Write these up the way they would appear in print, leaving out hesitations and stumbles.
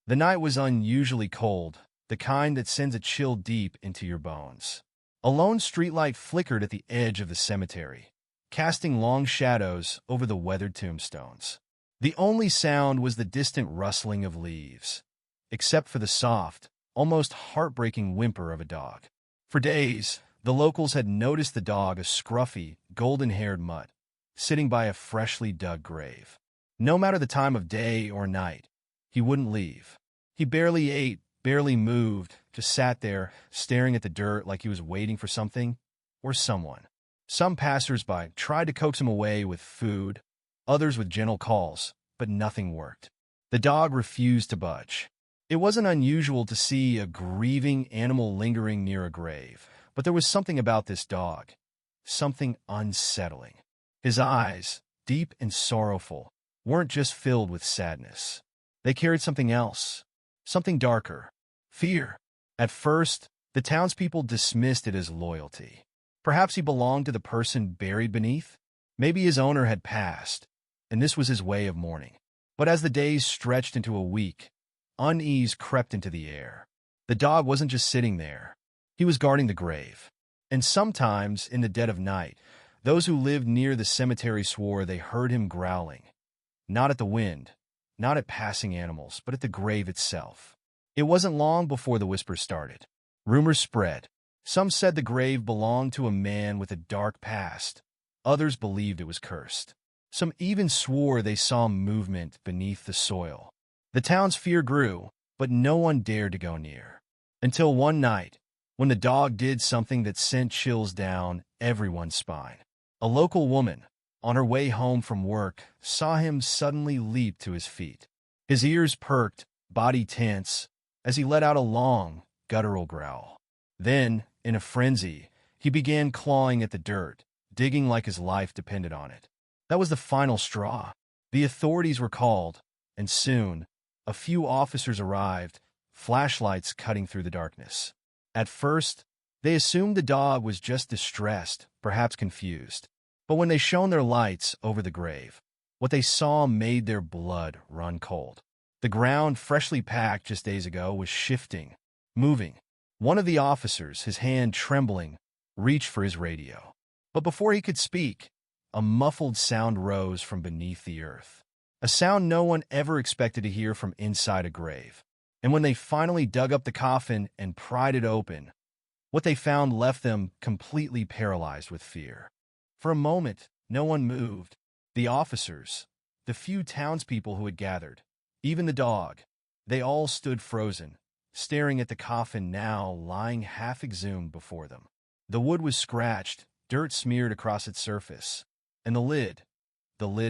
The night was unusually cold, the kind that sends a chill deep into your bones. A lone streetlight flickered at the edge of the cemetery, casting long shadows over the weathered tombstones. The only sound was the distant rustling of leaves, except for the soft, almost heartbreaking whimper of a dog. For days, the locals had noticed the dog, a scruffy, golden-haired mutt, sitting by a freshly dug grave. No matter the time of day or night, he wouldn't leave. He barely ate, barely moved, just sat there, staring at the dirt like he was waiting for something or someone. Some passers-by tried to coax him away with food, others with gentle calls, but nothing worked. The dog refused to budge. It wasn't unusual to see a grieving animal lingering near a grave, but there was something about this dog, something unsettling. His eyes, deep and sorrowful, weren't just filled with sadness. They carried something else, something darker, fear. At first, the townspeople dismissed it as loyalty. Perhaps he belonged to the person buried beneath. Maybe his owner had passed, and this was his way of mourning. But as the days stretched into a week, unease crept into the air. The dog wasn't just sitting there. He was guarding the grave. And sometimes, in the dead of night, those who lived near the cemetery swore they heard him growling. Not at the wind, not at passing animals, but at the grave itself. It wasn't long before the whispers started. Rumors spread. Some said the grave belonged to a man with a dark past. Others believed it was cursed. Some even swore they saw movement beneath the soil. The town's fear grew, but no one dared to go near. Until one night, when the dog did something that sent chills down everyone's spine. A local woman, on her way home from work, saw him suddenly leap to his feet. His ears perked, body tense, as he let out a long, guttural growl. Then, in a frenzy, he began clawing at the dirt, digging like his life depended on it. That was the final straw. The authorities were called, and soon, a few officers arrived, flashlights cutting through the darkness. At first, they assumed the dog was just distressed, perhaps confused. But when they shone their lights over the grave, what they saw made their blood run cold. The ground, freshly packed just days ago, was shifting, moving. One of the officers, his hand trembling, reached for his radio. But before he could speak, a muffled sound rose from beneath the earth. A sound no one ever expected to hear from inside a grave. And when they finally dug up the coffin and pried it open, what they found left them completely paralyzed with fear. For a moment, no one moved. The officers, the few townspeople who had gathered, even the dog, they all stood frozen, staring at the coffin now lying half exhumed before them. The wood was scratched, dirt smeared across its surface, and the lid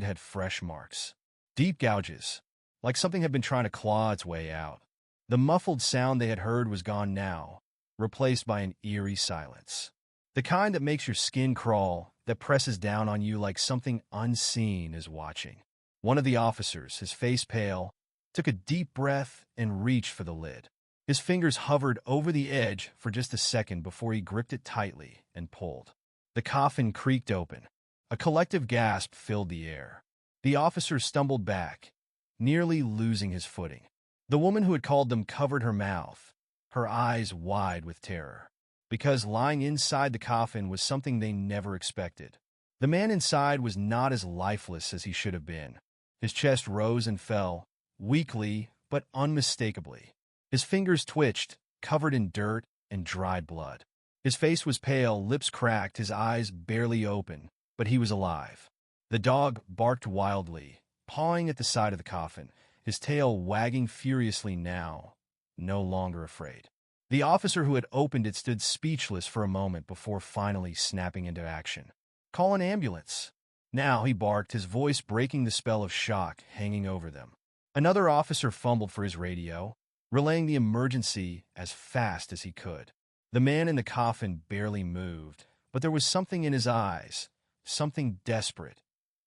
had fresh marks. Deep gouges, like something had been trying to claw its way out. The muffled sound they had heard was gone now, replaced by an eerie silence. The kind that makes your skin crawl, that presses down on you like something unseen is watching. One of the officers, his face pale, took a deep breath and reached for the lid. His fingers hovered over the edge for just a second before he gripped it tightly and pulled. The coffin creaked open. A collective gasp filled the air. The officer stumbled back, nearly losing his footing. The woman who had called them covered her mouth, her eyes wide with terror, because lying inside the coffin was something they never expected. The man inside was not as lifeless as he should have been. His chest rose and fell, weakly but unmistakably. His fingers twitched, covered in dirt and dried blood. His face was pale, lips cracked, his eyes barely open, but he was alive. The dog barked wildly, pawing at the side of the coffin, his tail wagging furiously now, no longer afraid. The officer who had opened it stood speechless for a moment before finally snapping into action. "Call an ambulance." Now he barked, his voice breaking the spell of shock hanging over them. Another officer fumbled for his radio, relaying the emergency as fast as he could. The man in the coffin barely moved, but there was something in his eyes, something desperate,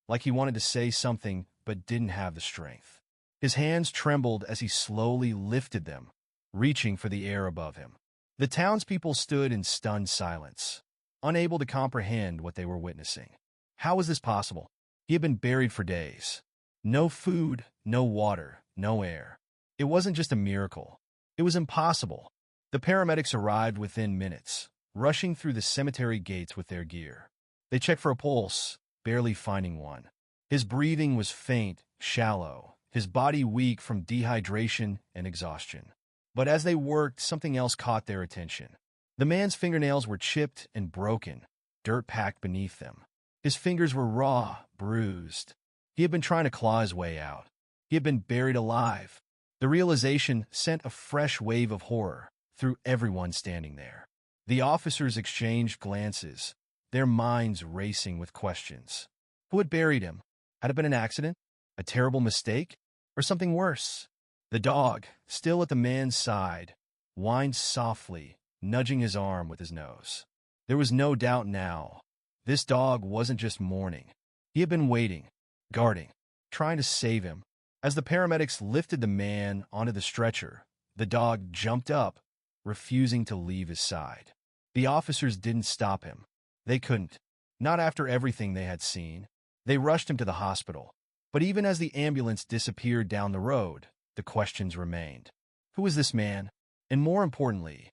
like he wanted to say something but didn't have the strength. His hands trembled as he slowly lifted them, reaching for the air above him. The townspeople stood in stunned silence, unable to comprehend what they were witnessing. How was this possible? He had been buried for days. No food, no water, no air. It wasn't just a miracle. It was impossible. The paramedics arrived within minutes, rushing through the cemetery gates with their gear. They checked for a pulse, barely finding one. His breathing was faint, shallow, his body weak from dehydration and exhaustion. But as they worked, something else caught their attention. The man's fingernails were chipped and broken, dirt packed beneath them. His fingers were raw, bruised. He had been trying to claw his way out. He had been buried alive. The realization sent a fresh wave of horror through everyone standing there. The officers exchanged glances, their minds racing with questions. Who had buried him? Had it been an accident? A terrible mistake? Or something worse? The dog, still at the man's side, whined softly, nudging his arm with his nose. There was no doubt now. This dog wasn't just mourning. He had been waiting, guarding, trying to save him. As the paramedics lifted the man onto the stretcher, the dog jumped up, refusing to leave his side. The officers didn't stop him. They couldn't. Not after everything they had seen. They rushed him to the hospital. But even as the ambulance disappeared down the road, the questions remained. Who was this man? And more importantly,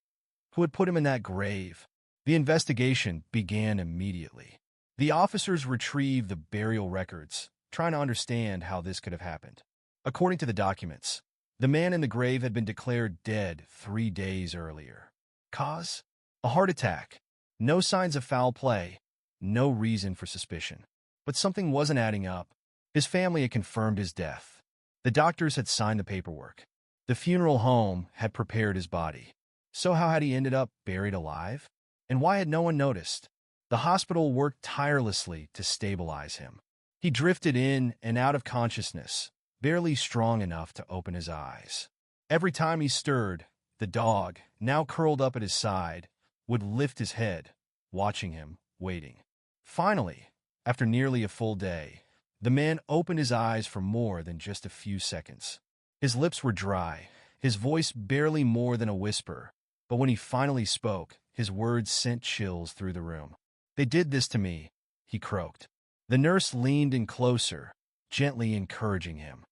who had put him in that grave? The investigation began immediately. The officers retrieved the burial records, trying to understand how this could have happened. According to the documents, the man in the grave had been declared dead 3 days earlier. Cause? A heart attack. No signs of foul play. No reason for suspicion. But something wasn't adding up. His family had confirmed his death. The doctors had signed the paperwork. The funeral home had prepared his body. So how had he ended up buried alive? And why had no one noticed? The hospital worked tirelessly to stabilize him. He drifted in and out of consciousness, barely strong enough to open his eyes. Every time he stirred, the dog, now curled up at his side, would lift his head, watching him, waiting. Finally, after nearly a full day, the man opened his eyes for more than just a few seconds. His lips were dry, his voice barely more than a whisper, but when he finally spoke, his words sent chills through the room. "They did this to me," he croaked. The nurse leaned in closer, gently encouraging him.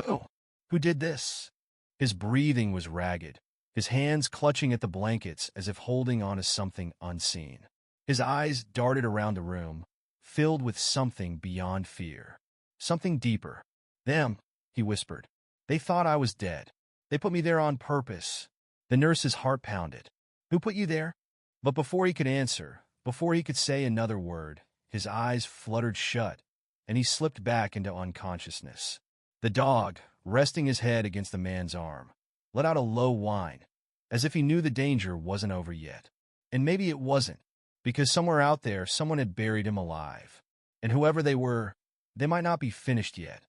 Who? Who did this? His breathing was ragged, his hands clutching at the blankets as if holding on to something unseen. His eyes darted around the room, filled with something beyond fear. Something deeper. "Them," he whispered. "They thought I was dead. They put me there on purpose." The nurse's heart pounded. "Who put you there?" But before he could answer, before he could say another word, his eyes fluttered shut, and he slipped back into unconsciousness. The dog, resting his head against the man's arm, let out a low whine, as if he knew the danger wasn't over yet. And maybe it wasn't, because somewhere out there someone had buried him alive. And whoever they were, they might not be finished yet.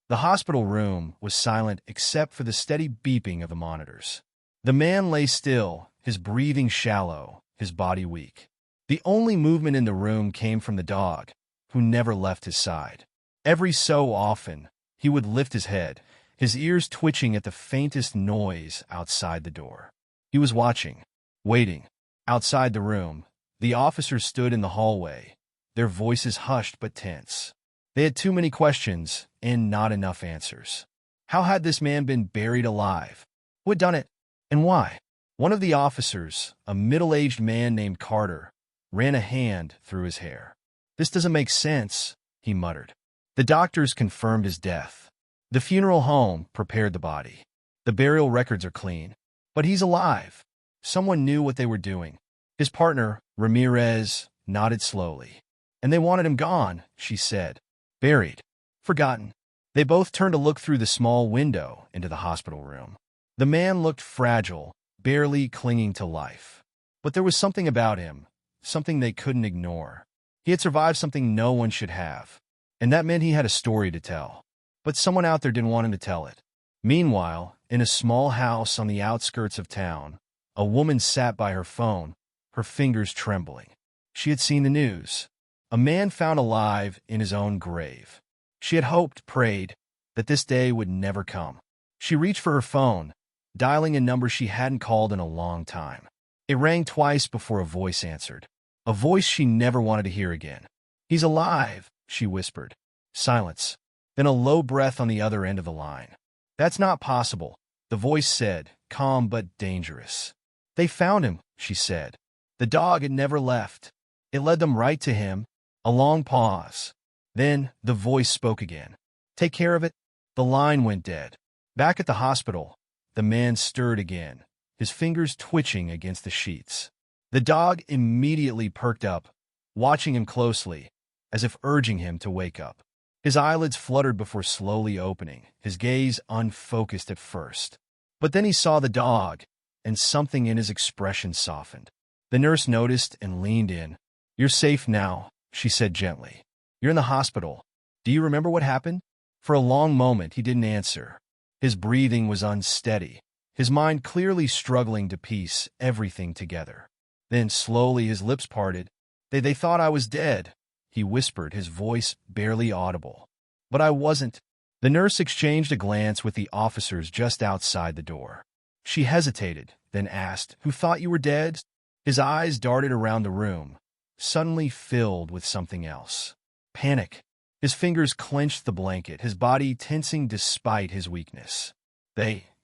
The hospital room was silent except for the steady beeping of the monitors. The man lay still, his breathing shallow, his body weak. The only movement in the room came from the dog, who never left his side. Every so often, he would lift his head, his ears twitching at the faintest noise outside the door. He was watching, waiting. Outside the room, the officers stood in the hallway, their voices hushed but tense. They had too many questions and not enough answers. How had this man been buried alive? Who had done it, and why? One of the officers, a middle-aged man named Carter, ran a hand through his hair. "This doesn't make sense," he muttered. The doctors confirmed his death. The funeral home prepared the body. The burial records are clean. But he's alive. Someone knew what they were doing. His partner, Ramirez, nodded slowly. "And they wanted him gone," she said. "Buried. Forgotten." They both turned to look through the small window into the hospital room. The man looked fragile, barely clinging to life. But there was something about him, something they couldn't ignore. He had survived something no one should have. And that meant he had a story to tell. But someone out there didn't want him to tell it. Meanwhile, in a small house on the outskirts of town, a woman sat by her phone, her fingers trembling. She had seen the news. A man found alive in his own grave. She had hoped, prayed, that this day would never come. She reached for her phone, dialing a number she hadn't called in a long time. It rang twice before a voice answered. A voice she never wanted to hear again. "He's alive," she whispered. Silence. Then a low breath on the other end of the line. "That's not possible. The voice said, calm but dangerous. They found him, she said. The dog had never left. It led them right to him. A long pause. Then the voice spoke again. Take care of it. The line went dead. Back at the hospital, the man stirred again, his fingers twitching against the sheets. The dog immediately perked up, watching him closely, as if urging him to wake up. His eyelids fluttered before slowly opening, his gaze unfocused at first. But then he saw the dog, and something in his expression softened. The nurse noticed and leaned in. You're safe now, she said gently. You're in the hospital. Do you remember what happened? For a long moment he didn't answer. His breathing was unsteady, his mind clearly struggling to piece everything together. Then slowly his lips parted. They thought I was dead, he whispered, his voice barely audible. But I wasn't. The nurse exchanged a glance with the officers just outside the door. She hesitated, then asked, Who thought you were dead? His eyes darted around the room, suddenly filled with something else. Panic. His fingers clenched the blanket, his body tensing despite his weakness.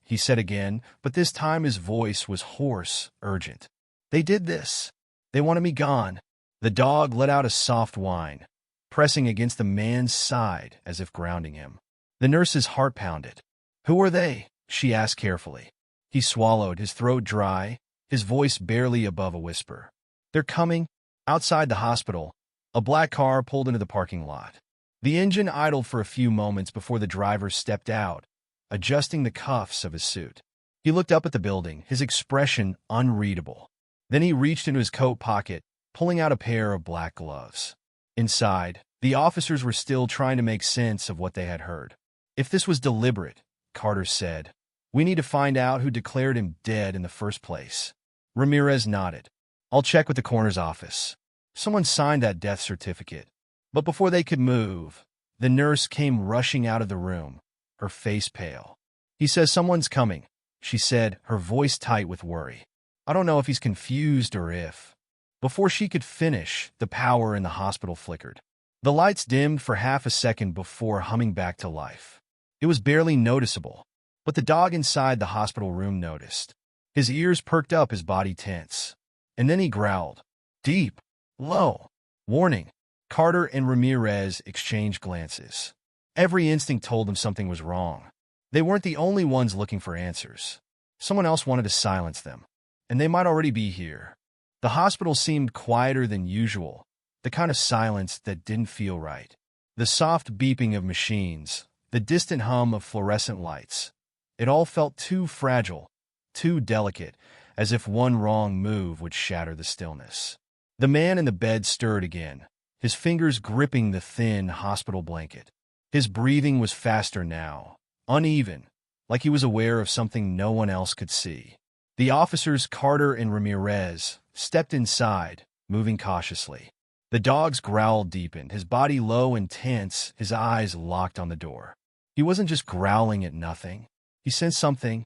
He said again, but this time his voice was hoarse, urgent. They did this. They wanted me gone. The dog let out a soft whine, pressing against the man's side as if grounding him. The nurse's heart pounded. Who are they? She asked carefully. He swallowed, his throat dry, his voice barely above a whisper. They're coming. Outside the hospital, a black car pulled into the parking lot. The engine idled for a few moments before the driver stepped out, adjusting the cuffs of his suit. He looked up at the building, his expression unreadable. Then he reached into his coat pocket, pulling out a pair of black gloves. Inside, the officers were still trying to make sense of what they had heard. If this was deliberate, Carter said, we need to find out who declared him dead in the first place. Ramirez nodded. I'll check with the coroner's office. Someone signed that death certificate. But before they could move, the nurse came rushing out of the room, her face pale. He says someone's coming, she said, her voice tight with worry. I don't know if he's confused or if. Before she could finish, the power in the hospital flickered. The lights dimmed for half a second before humming back to life. It was barely noticeable, but the dog inside the hospital room noticed. His ears perked up, his body tense. And then he growled. Deep. Low. Warning. Carter and Ramirez exchanged glances. Every instinct told them something was wrong. They weren't the only ones looking for answers. Someone else wanted to silence them, and they might already be here. The hospital seemed quieter than usual, the kind of silence that didn't feel right. The soft beeping of machines, the distant hum of fluorescent lights. It all felt too fragile, too delicate, as if one wrong move would shatter the stillness. The man in the bed stirred again, his fingers gripping the thin hospital blanket. His breathing was faster now, uneven, like he was aware of something no one else could see. The officers, Carter and Ramirez, stepped inside, moving cautiously. The dog's growl deepened, his body low and tense, his eyes locked on the door. He wasn't just growling at nothing. He sensed something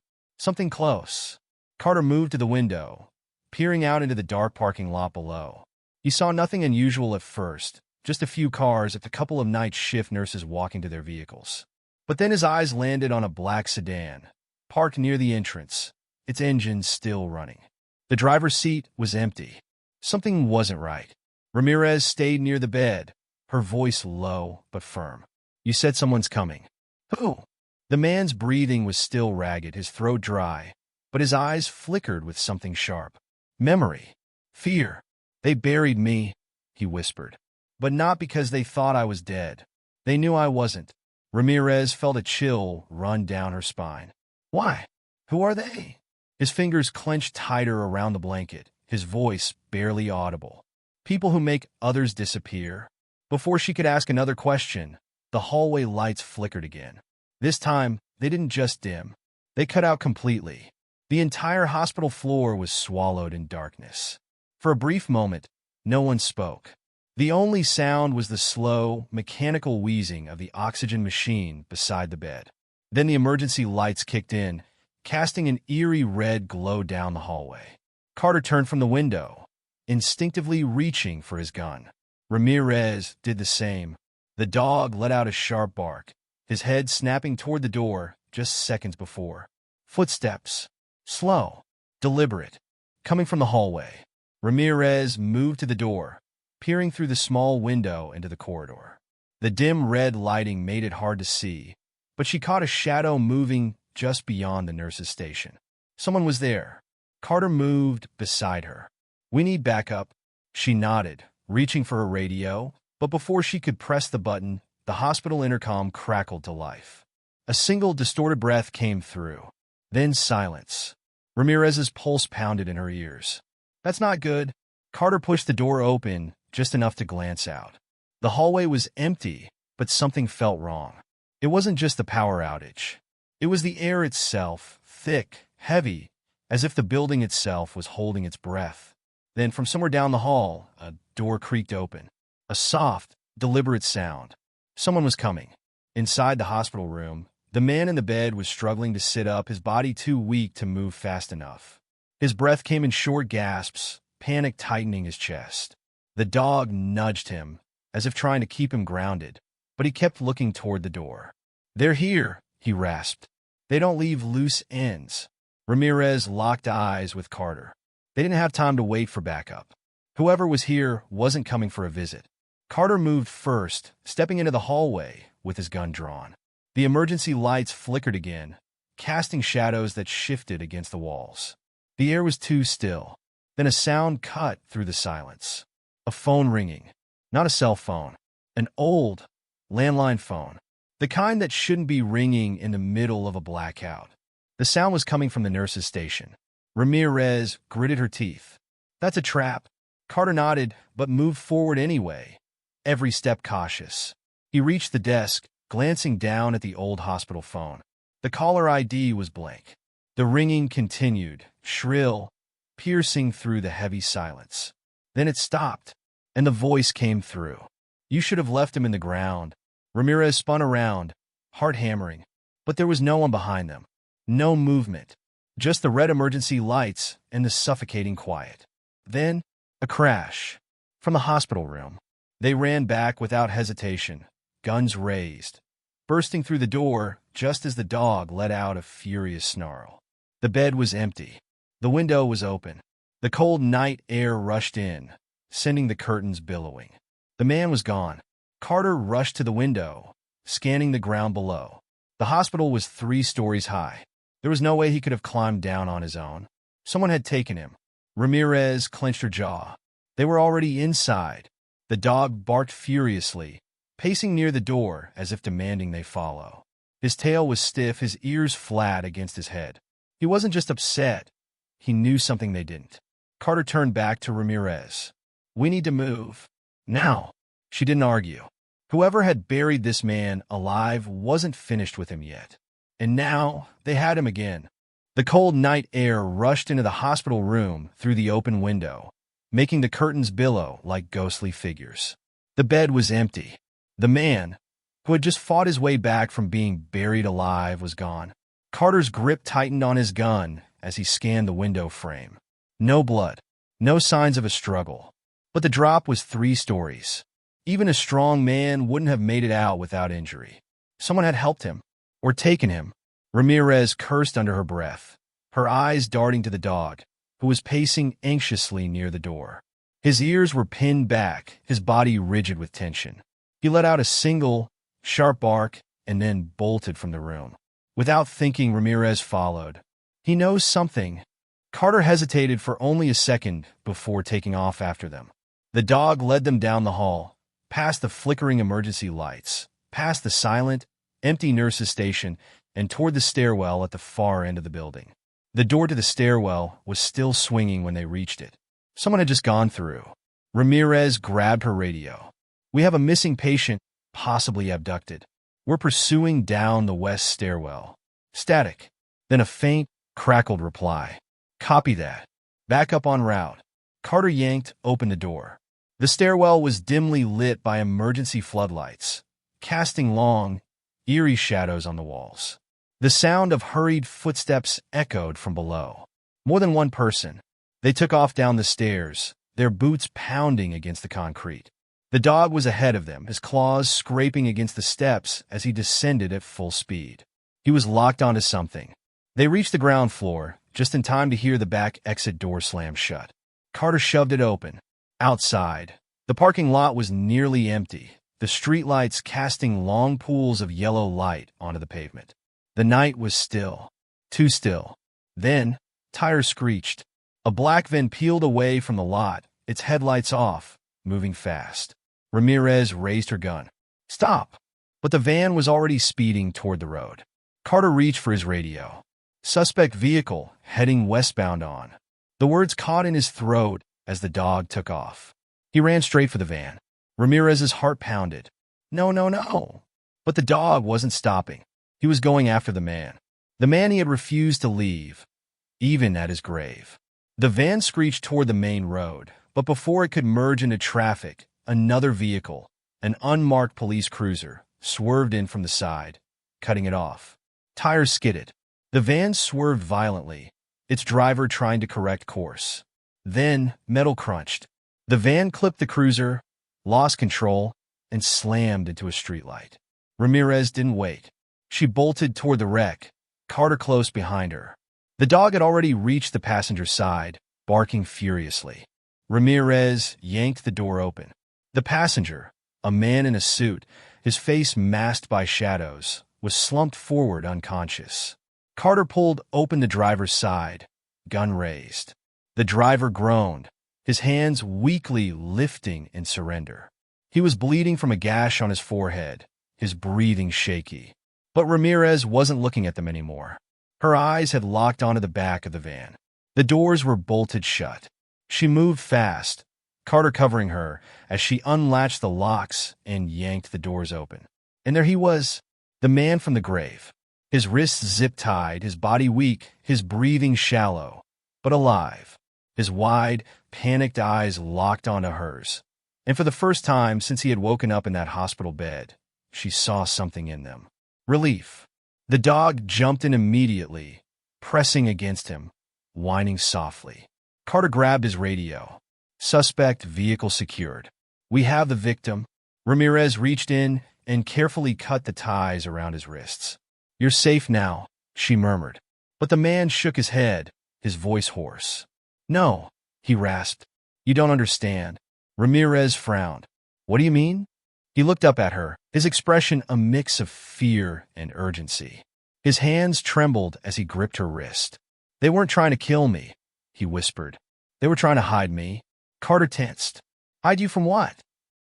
close. Carter moved to the window, peering out into the dark parking lot below. He saw nothing unusual at first, just a few cars and a couple of night shift nurses walking to their vehicles. But then his eyes landed on a black sedan, parked near the entrance, its engine still running. The driver's seat was empty. Something wasn't right. Ramirez stayed near the bed, her voice low but firm. You said someone's coming. Who? The man's breathing was still ragged, his throat dry, but his eyes flickered with something sharp. Memory. Fear. They buried me, he whispered. But not because they thought I was dead. They knew I wasn't. Ramirez felt a chill run down her spine. Why? Who are they? His fingers clenched tighter around the blanket, his voice barely audible. People who make others disappear. Before she could ask another question, the hallway lights flickered again. This time, they didn't just dim. They cut out completely. The entire hospital floor was swallowed in darkness. For a brief moment, no one spoke. The only sound was the slow, mechanical wheezing of the oxygen machine beside the bed. Then the emergency lights kicked in, casting an eerie red glow down the hallway. Carter turned from the window, instinctively reaching for his gun. Ramirez did the same. The dog let out a sharp bark, his head snapping toward the door just seconds before. Footsteps. Slow. Deliberate. Coming from the hallway. Ramirez moved to the door, peering through the small window into the corridor. The dim red lighting made it hard to see, but she caught a shadow moving just beyond the nurse's station. Someone was there. Carter moved beside her. "We need backup." She nodded, reaching for a radio, but before she could press the button, the hospital intercom crackled to life. A single distorted breath came through. Then silence. Ramirez's pulse pounded in her ears. "That's not good." Carter pushed the door open just enough to glance out. The hallway was empty, but something felt wrong. It wasn't just the power outage. It was the air itself, thick, heavy, as if the building itself was holding its breath. Then from somewhere down the hall, a door creaked open. A soft, deliberate sound. Someone was coming. Inside the hospital room, the man in the bed was struggling to sit up, his body too weak to move fast enough. His breath came in short gasps, panic tightening his chest. The dog nudged him, as if trying to keep him grounded, but he kept looking toward the door. "They're here," he rasped. "They don't leave loose ends." Ramirez locked eyes with Carter. They didn't have time to wait for backup. Whoever was here wasn't coming for a visit. Carter moved first, stepping into the hallway with his gun drawn. The emergency lights flickered again, casting shadows that shifted against the walls. The air was too still. Then a sound cut through the silence. A phone ringing. Not a cell phone. An old, landline phone. The kind that shouldn't be ringing in the middle of a blackout. The sound was coming from the nurse's station. Ramirez gritted her teeth. "That's a trap." Carter nodded, but moved forward anyway, every step cautious. He reached the desk, glancing down at the old hospital phone. The caller ID was blank. The ringing continued, shrill, piercing through the heavy silence. Then it stopped, and the voice came through. "You should have left him in the ground." Ramirez spun around, heart hammering, but there was no one behind them. No movement, just the red emergency lights and the suffocating quiet. Then, a crash. From the hospital room, they ran back without hesitation, guns raised, bursting through the door just as the dog let out a furious snarl. The bed was empty. The window was open. The cold night air rushed in, sending the curtains billowing. The man was gone. Carter rushed to the window, scanning the ground below. The hospital was 3 stories high. There was no way he could have climbed down on his own. Someone had taken him. Ramirez clenched her jaw. They were already inside. The dog barked furiously, pacing near the door as if demanding they follow. His tail was stiff, his ears flat against his head. He wasn't just upset. He knew something they didn't. Carter turned back to Ramirez. "We need to move. Now." She didn't argue. Whoever had buried this man alive wasn't finished with him yet. And now they had him again. The cold night air rushed into the hospital room through the open window, making the curtains billow like ghostly figures. The bed was empty. The man, who had just fought his way back from being buried alive, was gone. Carter's grip tightened on his gun as he scanned the window frame. No blood, no signs of a struggle. But the drop was 3 stories. Even a strong man wouldn't have made it out without injury. Someone had helped him, or taken him. Ramirez cursed under her breath, her eyes darting to the dog, who was pacing anxiously near the door. His ears were pinned back, his body rigid with tension. He let out a single, sharp bark and then bolted from the room. Without thinking, Ramirez followed. He knows something. Carter hesitated for only a second before taking off after them. The dog led them down the hall, past the flickering emergency lights, past the silent, empty nurse's station, and toward the stairwell at the far end of the building. The door to the stairwell was still swinging when they reached it. Someone had just gone through. Ramirez grabbed her radio. "We have a missing patient, possibly abducted. We're pursuing down the west stairwell." Static. Then a faint, crackled reply. "Copy that. Back up en route." Carter yanked open the door. The stairwell was dimly lit by emergency floodlights, casting long, eerie shadows on the walls. The sound of hurried footsteps echoed from below. More than one person. They took off down the stairs, their boots pounding against the concrete. The dog was ahead of them, his claws scraping against the steps as he descended at full speed. He was locked onto something. They reached the ground floor, just in time to hear the back exit door slam shut. Carter shoved it open. Outside, the parking lot was nearly empty, the streetlights casting long pools of yellow light onto the pavement. The night was still. Too still. Then, tires screeched. A black van peeled away from the lot, its headlights off, moving fast. Ramirez raised her gun. Stop! But the van was already speeding toward the road. Carter reached for his radio. Suspect vehicle, heading westbound on. The words caught in his throat as the dog took off. He ran straight for the van. Ramirez's heart pounded. No, no, no. But the dog wasn't stopping. He was going after the man. The man he had refused to leave, even at his grave. The van screeched toward the main road, but before it could merge into traffic, another vehicle, an unmarked police cruiser, swerved in from the side, cutting it off. Tires skidded. The van swerved violently, its driver trying to correct course. Then, metal crunched. The van clipped the cruiser, lost control, and slammed into a streetlight. Ramirez didn't wait. She bolted toward the wreck, Carter close behind her. The dog had already reached the passenger side, barking furiously. Ramirez yanked the door open. The passenger, a man in a suit, his face masked by shadows, was slumped forward unconscious. Carter pulled open the driver's side, gun raised. The driver groaned, his hands weakly lifting in surrender. He was bleeding from a gash on his forehead, his breathing shaky. But Ramirez wasn't looking at them anymore. Her eyes had locked onto the back of the van. The doors were bolted shut. She moved fast, Carter covering her as she unlatched the locks and yanked the doors open. And there he was, the man from the grave. His wrists zip-tied, his body weak, his breathing shallow, but alive. His wide, panicked eyes locked onto hers. And for the first time since he had woken up in that hospital bed, she saw something in them. Relief. The dog jumped in immediately, pressing against him, whining softly. Carter grabbed his radio. Suspect vehicle secured. We have the victim. Ramirez reached in and carefully cut the ties around his wrists. You're safe now, she murmured. But the man shook his head, his voice hoarse. No, he rasped. You don't understand. Ramirez frowned. What do you mean? He looked up at her, his expression a mix of fear and urgency. His hands trembled as he gripped her wrist. They weren't trying to kill me, he whispered. They were trying to hide me. Carter tensed. Hide you from what?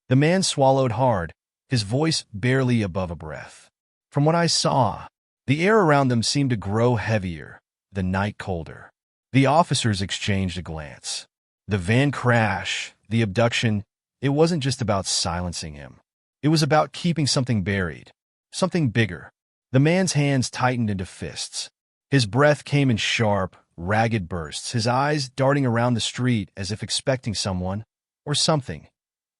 The man swallowed hard, his voice barely above a breath. From what I saw, the air around them seemed to grow heavier, the night colder. The officers exchanged a glance. The van crash, the abduction, it wasn't just about silencing him. It was about keeping something buried, something bigger. The man's hands tightened into fists. His breath came in sharp, ragged bursts, his eyes darting around the street as if expecting someone, or something,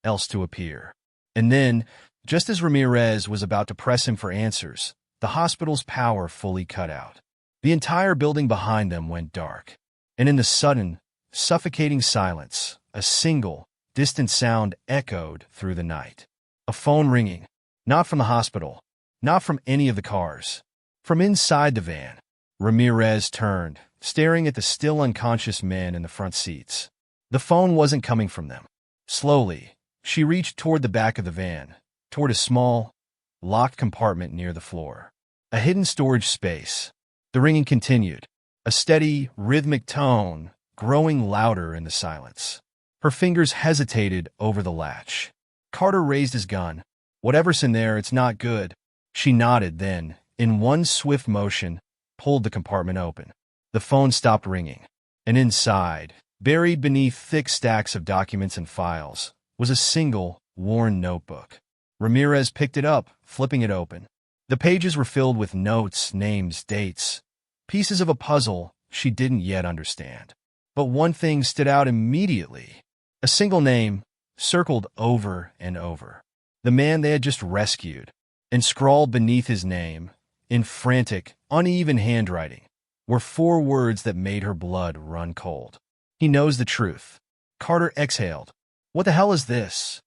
else to appear. And then, just as Ramirez was about to press him for answers, the hospital's power fully cut out. The entire building behind them went dark. And in the sudden, suffocating silence, a single, distant sound echoed through the night. A phone ringing, not from the hospital, not from any of the cars. From inside the van, Ramirez turned, staring at the still unconscious men in the front seats. The phone wasn't coming from them. Slowly, she reached toward the back of the van, toward a small, locked compartment near the floor. A hidden storage space. The ringing continued, a steady, rhythmic tone growing louder in the silence. Her fingers hesitated over the latch. Carter raised his gun. Whatever's in there, it's not good. She nodded, then, in one swift motion, pulled the compartment open. The phone stopped ringing. And inside, buried beneath thick stacks of documents and files, was a single, worn notebook. Ramirez picked it up, flipping it open. The pages were filled with notes, names, dates, pieces of a puzzle she didn't yet understand. But one thing stood out immediately. A single name, circled over and over. The man they had just rescued. And scrawled beneath his name, in frantic, uneven handwriting, were 4 words that made her blood run cold. He knows the truth. Carter exhaled. What the hell is this?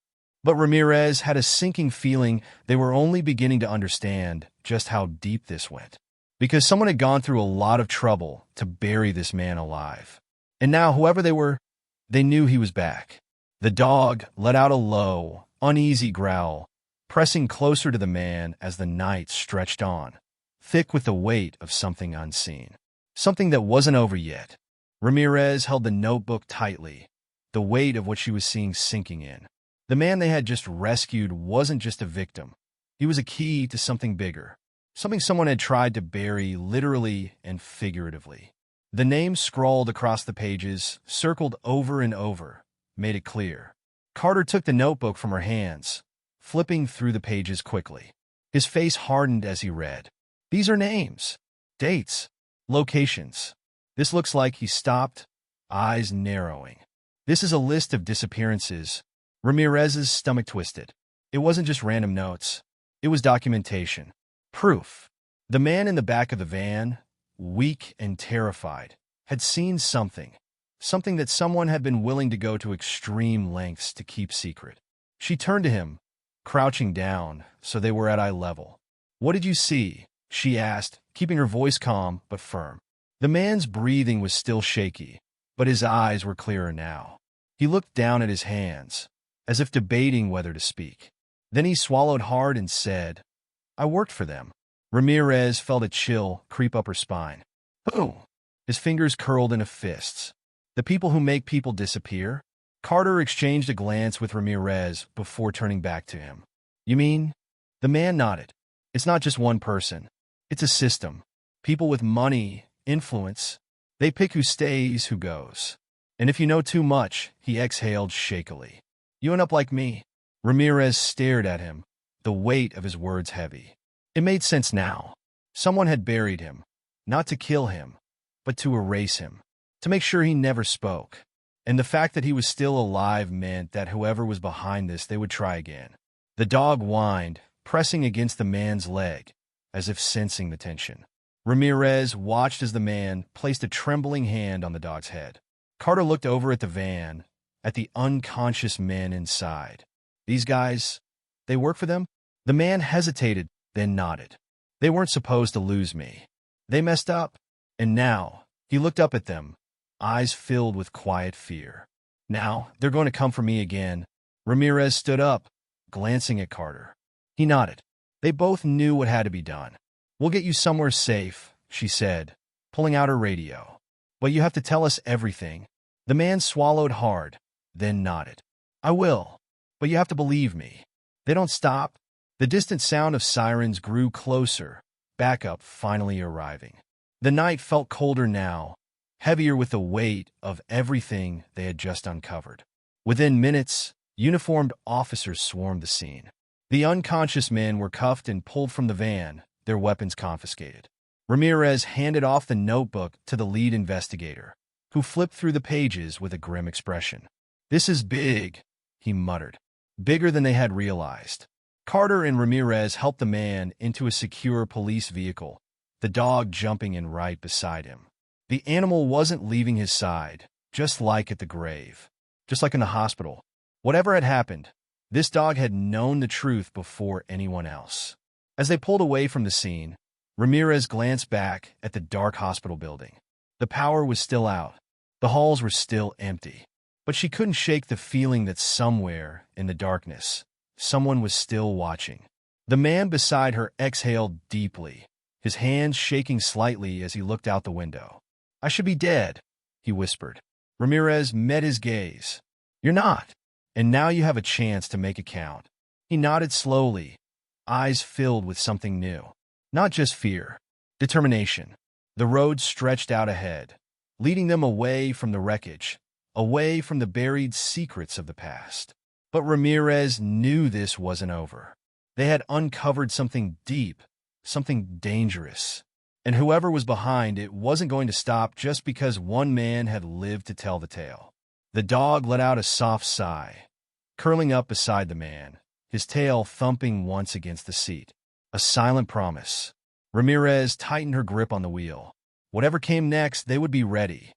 But Ramirez had a sinking feeling they were only beginning to understand just how deep this went. because someone had gone through a lot of trouble to bury this man alive. And now, whoever they were, they knew he was back. The dog let out a low, uneasy growl, pressing closer to the man as the night stretched on, thick with the weight of something unseen. Something that wasn't over yet. Ramirez held the notebook tightly, the weight of what she was seeing sinking in. The man they had just rescued wasn't just a victim. He was a key to something bigger, something someone had tried to bury literally and figuratively. The name scrawled across the pages, circled over and over, made it clear. Carter took the notebook from her hands, flipping through the pages quickly. His face hardened as he read. These are names, dates, locations. This looks like he stopped, eyes narrowing. This is a list of disappearances. Ramirez's stomach twisted. It wasn't just random notes. It was documentation. Proof. The man in the back of the van, weak and terrified, had seen something. Something that someone had been willing to go to extreme lengths to keep secret. She turned to him, crouching down so they were at eye level. "What did you see?" she asked, keeping her voice calm but firm. The man's breathing was still shaky, but his eyes were clearer now. He looked down at his hands, as if debating whether to speak. Then he swallowed hard and said, "I worked for them." Ramirez felt a chill creep up her spine. "Who?" His fingers curled into fists. "The people who make people disappear?" Carter exchanged a glance with Ramirez before turning back to him. "You mean?" The man nodded. "It's not just one person. It's a system. People with money, influence. They pick who stays, who goes. And if you know too much," he exhaled shakily, "you end up like me." Ramirez stared at him, the weight of his words heavy. It made sense now. Someone had buried him, not to kill him, but to erase him, to make sure he never spoke. And the fact that he was still alive meant that whoever was behind this, they would try again. The dog whined, pressing against the man's leg, as if sensing the tension. Ramirez watched as the man placed a trembling hand on the dog's head. Carter looked over at the van, at the unconscious men inside. "These guys, they work for them?" The man hesitated, then nodded. "They weren't supposed to lose me. They messed up." And now, he looked up at them, eyes filled with quiet fear. "Now, they're going to come for me again." Ramirez stood up, glancing at Carter. He nodded. They both knew what had to be done. "We'll get you somewhere safe," she said, pulling out her radio. "But you have to tell us everything." The man swallowed hard, then nodded. "I will, but you have to believe me. They don't stop." The distant sound of sirens grew closer, backup finally arriving. The night felt colder now, heavier with the weight of everything they had just uncovered. Within minutes, uniformed officers swarmed the scene. The unconscious men were cuffed and pulled from the van, their weapons confiscated. Ramirez handed off the notebook to the lead investigator, who flipped through the pages with a grim expression. "This is big," he muttered. "Bigger than they had realized." Carter and Ramirez helped the man into a secure police vehicle, the dog jumping in right beside him. The animal wasn't leaving his side, just like at the grave, just like in the hospital. Whatever had happened, this dog had known the truth before anyone else. As they pulled away from the scene, Ramirez glanced back at the dark hospital building. The power was still out. The halls were still empty. But she couldn't shake the feeling that somewhere in the darkness, someone was still watching. The man beside her exhaled deeply, his hands shaking slightly as he looked out the window. "I should be dead," he whispered. Ramirez met his gaze. "You're not. And now you have a chance to make it count." He nodded slowly, eyes filled with something new. Not just fear, determination. The road stretched out ahead, leading them away from the wreckage, away from the buried secrets of the past. But Ramirez knew this wasn't over. They had uncovered something deep, something dangerous. And whoever was behind it wasn't going to stop just because one man had lived to tell the tale. The dog let out a soft sigh, curling up beside the man, his tail thumping once against the seat. A silent promise. Ramirez tightened her grip on the wheel. Whatever came next, they would be ready.